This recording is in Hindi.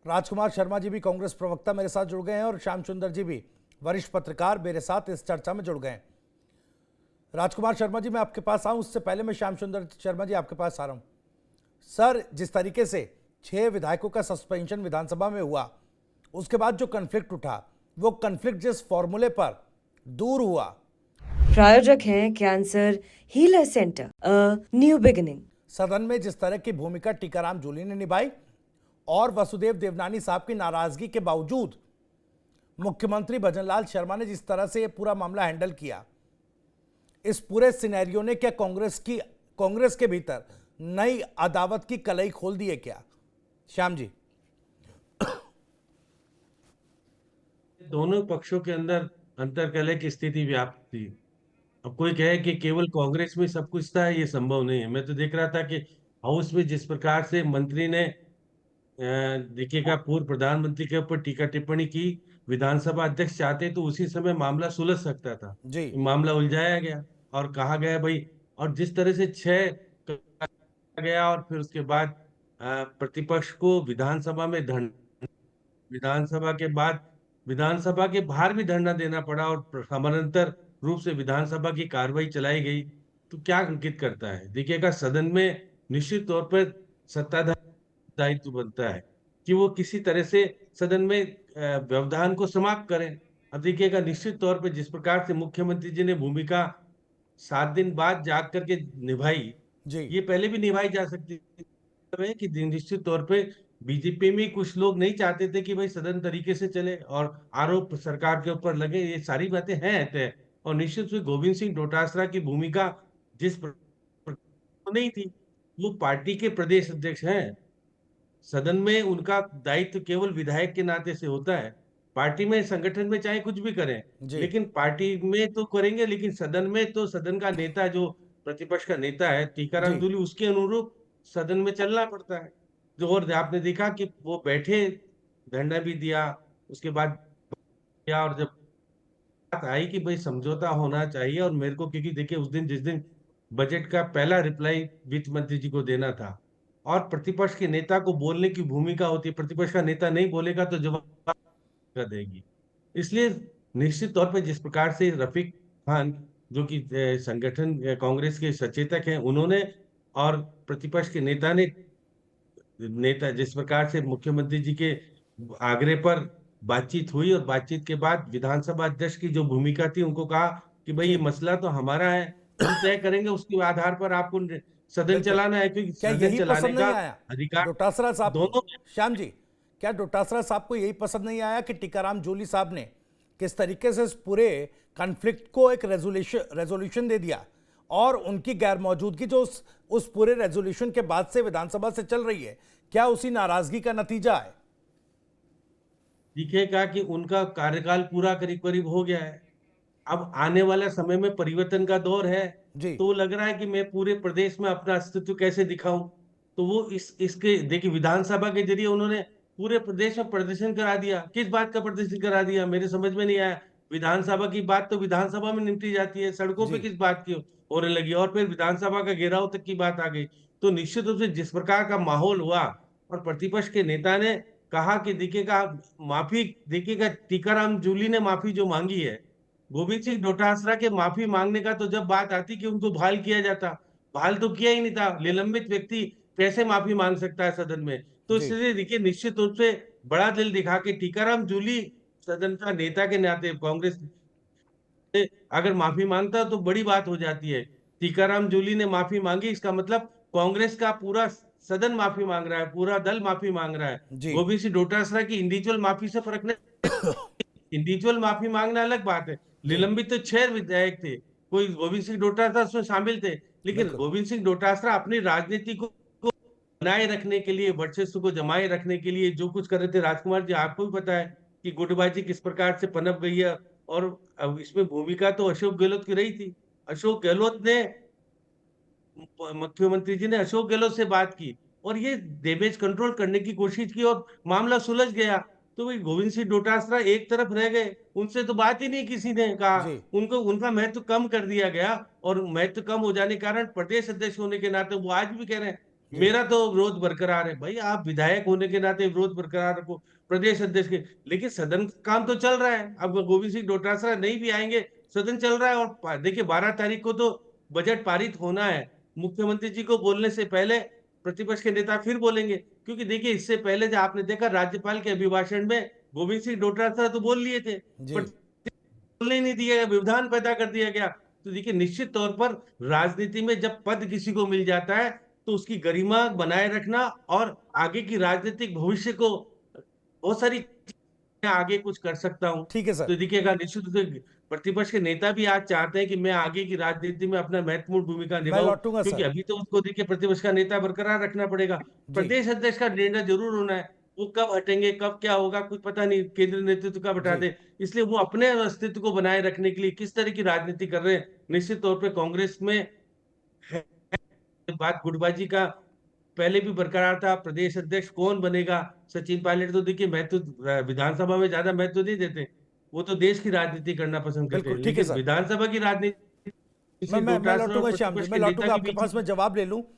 राजकुमार शर्मा जी भी कांग्रेस प्रवक्ता मेरे साथ जुड़ गए हैं और श्याम सुंदर जी भी वरिष्ठ पत्रकार मेरे साथ इस चर्चा में जुड़ गए हैं। राजकुमार शर्मा जी, मैं आपके पास आऊं उससे पहले मैं श्याम सुंदर शर्मा जी आपके पास आ रहा हूं। सर, जिस तरीके से 6 विधायकों का सस्पेंशन विधानसभा में हुआ, उसके बाद जो कन्फ्लिक्ट उठा, वो कन्फ्लिक्ट जिस फॉर्मूले पर दूर हुआ। प्रायोजक हैं cancer healer centre, a new beginning. सदन में जिस तरह की भूमिका टीकाराम जूली ने निभाई और वसुदेव देवनानी साहब की नाराजगी के बावजूद मुख्यमंत्री भजनलाल शर्मा ने जिस तरह से यह पूरा मामला हैंडल किया, इस पूरे सिनेरियो ने क्या कांग्रेस के भीतर नई अदावत की कलई खोल दी है क्या? श्याम जी। दोनों पक्षों के अंदर अंतर्कलह की स्थिति व्याप्त थी। अब कोई कहे कि केवल कांग्रेस में सब कुछ था, ये संभव नहीं है। मैं तो देख रहा था कि हाउस में जिस प्रकार से मंत्री ने देखिएगा पूर्व प्रधानमंत्री के ऊपर टीका टिप्पणी की, विधानसभा अध्यक्ष चाहते तो उसी समय मामला सुलझ सकता था। जी मामला उलझाया गया और कहा गया भाई, और जिस तरह से 6 गया और फिर उसके बाद प्रतिपक्ष को विधानसभा में विधानसभा के बाद विधानसभा के बाहर भी धरना देना पड़ा और समानांतर रूप से विधानसभा की कार्रवाई चलाई गई। तो क्या अंकित करता है? देखिएगा, सदन में निश्चित तौर पर सत्ताधारी दायित्व बनता है कि वो किसी तरह से सदन में व्यवधान को समाप्त करें। अब देखिएगा, निश्चित तौर पर जिस प्रकार से मुख्यमंत्री जी ने भूमिका 7 दिन बाद जाग करके निभाई, जी ये पहले भी निभाई जा सकती है कि निश्चित तौर पे बीजेपी में कुछ लोग नहीं चाहते थे कि भाई सदन तरीके से चले और आरोप सरकार के ऊपर लगे। ये सारी बातें हैं तय। और निश्चित रूप से गोविंद सिंह डोटासरा की भूमिका जिस नहीं थी, वो पार्टी के प्रदेश अध्यक्ष हैं। सदन में उनका दायित्व केवल विधायक के नाते से होता है। पार्टी में, संगठन में चाहे कुछ भी करें, जी लेकिन पार्टी में तो करेंगे, लेकिन सदन में तो सदन का नेता, जो प्रतिपक्ष का नेता है टीकाराम जी जूली, उसके अनुरूप सदन में चलना पड़ता है। जो और आपने देखा कि वो बैठे, धरना भी दिया, उसके बाद किया, और जब बात आई कि भाई समझौता होना चाहिए, और मेरे को, क्योंकि देखिए उस दिन, जिस दिन बजट का पहला रिप्लाई वित्त मंत्री जी को देना था, और प्रतिपक्ष के नेता को बोलने की भूमिका होती है, प्रतिपक्ष का नेता नहीं बोलेगा तो जवाब कर देगी। इसलिए निश्चित तौर पे जिस प्रकार से रफीक खान, जो कि संगठन कांग्रेस के सचेतक हैं, उन्होंने, और प्रतिपक्ष के नेता जिस प्रकार से मुख्यमंत्री जी के आग्रह पर बातचीत हुई, और बातचीत के बाद विधानसभा अध्यक्ष की जो भूमिका थी, उनको कहा कि भाई ये जी मसला तो हमारा है, हम तय करेंगे, उसके आधार पर आपको सदन बिल्कुल। चलाना है, क्योंकि क्या सदन यही चलाने पसंद का नहीं आया अधिकार डोटासरा साहब को? दोनों। श्याम जी, क्या डोटासरा साहब को यही पसंद नहीं आया कि टीकाराम जूली साहब ने किस तरीके से इस पूरे कॉन्फ्लिक्ट को एक रेजोल्यूशन दे दिया, और उनकी गैर मौजूदगी जो उस पूरे रेजोल्यूशन के बाद से विधानसभा से चल रही है, क्या उसी नाराजगी का नतीजा है? दिखेगा कि उनका कार्यकाल पूरा करीब करीब हो गया है। अब आने वाला समय में परिवर्तन का दौर है। जी तो लग रहा है कि मैं पूरे प्रदेश में अपना अस्तित्व कैसे दिखाऊं। तो वो इसके देखिए, विधानसभा के जरिए उन्होंने पूरे प्रदेश में प्रदर्शन करा दिया। किस बात का प्रदर्शन करा दिया, मेरे समझ में नहीं आया। विधानसभा की बात तो विधानसभा में निपटी जाती है, सड़कों पे जी किस बात की होने लगी, और फिर विधानसभा का घेराव तक की बात आ गई। तो निश्चित रूप से जिस प्रकार का माहौल हुआ, और प्रतिपक्ष के नेता ने कहा कि देखिएगा, माफी, देखिएगा टीकाराम जूली ने माफी जो मांगी है, गोविंद सिंह डोटासरा के माफी मांगने का तो जब बात आती कि उनको बहाल किया जाता, बहाल तो किया ही नहीं था। निलंबित व्यक्ति कैसे माफी मांग सकता है सदन में? तो जी इसलिए देखिए, निश्चित रूप से बड़ा दिल दिखा के टीकाराम जूली सदन का नेता के नाते कांग्रेस से अगर माफी मांगता तो बड़ी बात हो जाती है। टीकाराम जूली ने माफी मांगी, इसका मतलब कांग्रेस का पूरा सदन माफी मांग रहा है, पूरा दल माफी मांग रहा है। जी गोविंद सिंह डोटासरा की इंडिविजुअल माफी से फर्क नहीं। इंडिविजुअल माफी मांगना अलग बात है। जी निलंबित तो 6 विधायक थे, कोई गोविंद सिंह डोटासरा उसमें शामिल थे, लेकिन बिल्कुल गोविंद सिंह डोटासरा अपनी राजनीति को बनाए रखने के लिए, वर्चस्व को जमाए रखने के लिए जो कुछ कर रहे थे। राजकुमार जी, आपको भी पता है कि गुटबाजी किस प्रकार से पनप गई है, और अब इसमें भूमिका तो अशोक गहलोत की रही थी। अशोक गहलोत ने, मुख्यमंत्री जी ने अशोक गहलोत से बात की, और ये डैमेज कंट्रोल करने की कोशिश की, और मामला सुलझ गया। तो भाई गोविंद सिंह डोटासरा एक तरफ रह गए, उनसे तो बात ही नहीं किसी ने कहा। जी उनको, उनका महत्व कम कर दिया गया, और महत्व कम हो जाने के कारण प्रदेश अध्यक्ष होने के नाते वो आज भी कह रहे हैं मेरा तो विरोध बरकरार है। भाई आप विधायक होने के नाते विरोध बरकरार रखो, प्रदेश अध्यक्ष के, लेकिन सदन का काम तो चल रहा है। अब गोविंद सिंह डोटासरा नहीं भी आएंगे, सदन चल रहा है। और देखिए 12 तारीख को तो बजट पारित होना है। मुख्यमंत्री जी को बोलने से पहले प्रतिपक्ष के नेता फिर बोलेंगे, क्योंकि देखिए इससे पहले जो आपने देखा राज्यपाल के अभिभाषण में गोविंद सिंह डोटासरा तो बोल लिए थे, जी। पर बोलने ही नहीं दिया गया, व्यवधान पैदा कर दिया गया। तो देखिए निश्चित तौर पर राजनीति में जब पद किसी को मिल जाता है तो उसकी गरिमा बनाए रखना और आगे की राजनीतिक भविष्य को बहुत सारी मैं आगे कुछ कर सकता हूँ। ठीक है सर। तो देखिएगा निश्चित रूप से प्रतिपक्ष के नेता भी आज चाहते हैं कि मैं आगे की राजनीति में अपना महत्वपूर्ण भूमिका मैं निभाऊं, लौटूंगा क्योंकि सर। अभी तो उसको देखिए प्रतिपक्ष का नेता बरकरार रखना पड़ेगा। जी। प्रदेश अध्यक्ष का निर्णय जरूर होना है, वो कब हटेंगे कब क्या होगा कुछ पता नहीं, केंद्रीय नेतृत्व कब हटा जी। दे। इसलिए वो अपने अस्तित्व को बनाए रखने के लिए किस तरह की राजनीति कर रहे हैं। निश्चित तौर पर कांग्रेस में है बात गुटबाजी का पहले भी बरकरार था। प्रदेश अध्यक्ष कौन बनेगा, सचिन पायलट तो देखिए महत्व विधानसभा में ज्यादा महत्व नहीं देते, वो तो देश की राजनीति करना पसंद करते हैं। बिल्कुल ठीक है लेकिन सर। विधानसभा की राजनीति मैं डोटासरा और लौटूंगा श्याम जी, प्रतिपक्ष मैं के नेता लौटूंगा के आपके बीच पास, मैं जवाब ले लूं।